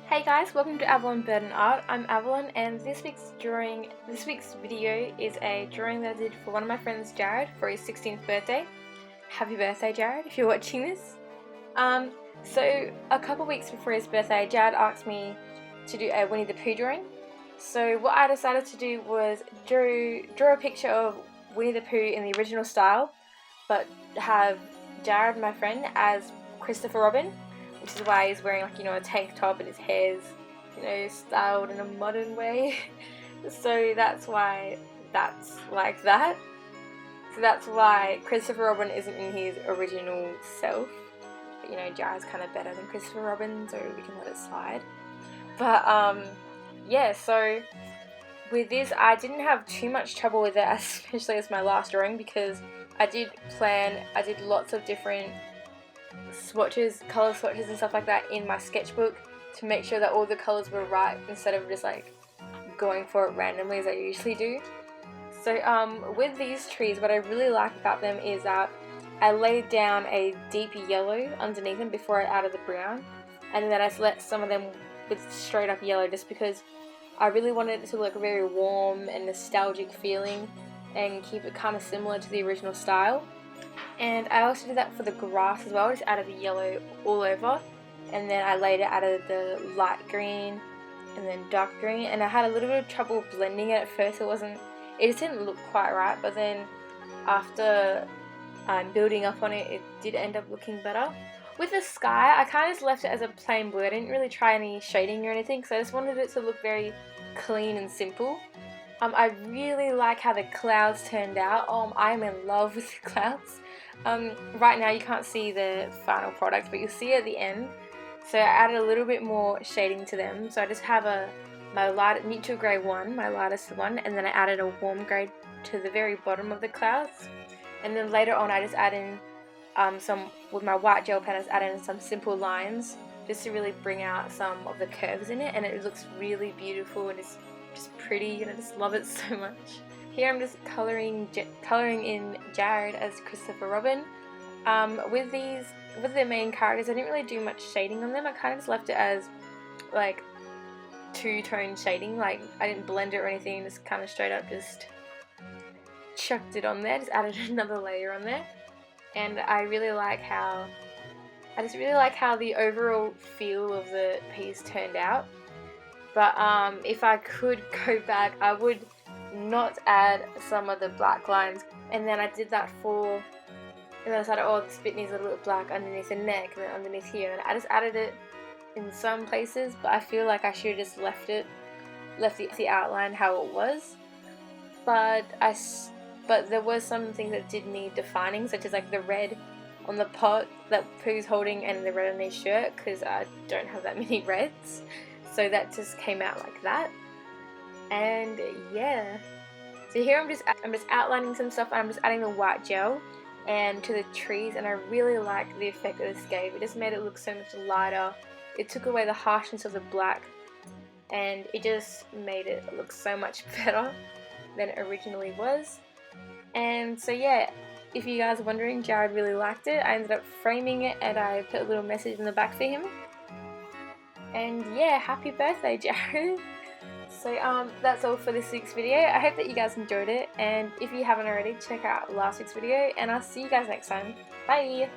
Hey guys, welcome to AvalonBurtonArt. I'm Avalon, and this week's video is a drawing that I did for one of my friends, Jared, for his 16th birthday. Happy birthday, Jared, if you're watching this. So a couple weeks before his birthday, Jared asked me to do a Winnie the Pooh drawing. So what I decided to do was draw a picture of Winnie the Pooh in the original style, but have Jared, my friend, as Christopher Robin, which is why he's wearing a tank top and his hair's styled in a modern way. So that's why that's like that. So that's why Christopher Robin isn't in his original self. But Jared's kind of better than Christopher Robin, so we can let it slide. But yeah, so with this I didn't have too much trouble with it, especially as my last drawing, because I did lots of different swatches, colour swatches and stuff like that in my sketchbook to make sure that all the colours were right instead of just going for it randomly as I usually do. So with these trees, what I really like about them is that I laid down a deep yellow underneath them before I added the brown, and then I let some of them with straight up yellow just because I really wanted it to look very warm and nostalgic feeling and keep it kind of similar to the original style. And I also did that for the grass as well. I just added the yellow all over, and then I later added the light green and then dark green, and I had a little bit of trouble blending it at first. It just didn't look quite right, but then after building up on it, it did end up looking better. With the sky, I kind of just left it as a plain blue. I didn't really try any shading or anything, so I just wanted it to look very clean and simple. I really like how the clouds turned out. I'm in love with the clouds. Right now you can't see the final product, but you'll see it at the end. So I added a little bit more shading to them. So I just have my light neutral grey one, my lightest one, and then I added a warm grey to the very bottom of the clouds. And then later on I just add in with my white gel pen, I just add in some simple lines just to really bring out some of the curves in it, and it looks really beautiful and it's just pretty, and I just love it so much. Here I'm just colouring in Jared as Christopher Robin. With the main characters, I didn't really do much shading on them. I kind of just left it as two-tone shading. I didn't blend it or anything, just kind of straight up just chucked it on there, just added another layer on there. And I really like how the overall feel of the piece turned out. But if I could go back, I would not add some of the black lines. And then I did that and then I decided, this bit needs a little bit black underneath the neck and then underneath here. And I just added it in some places, but I feel like I should have just left the outline how it was. But there was some things that did need defining, such as the red on the pot that Pooh's holding and the red on his shirt, because I don't have that many reds. So that just came out like that. And yeah. So here I'm just outlining some stuff, and I'm just adding the white gel and to the trees, and I really like the effect that this gave. It just made it look so much lighter. It took away the harshness of the black, and it just made it look so much better than it originally was. And so yeah, if you guys are wondering, Jared really liked it. I ended up framing it and I put a little message in the back for him. And yeah, happy birthday, Jared. So that's all for this week's video. I hope that you guys enjoyed it, and if you haven't already, check out last week's video, and I'll see you guys next time. Bye!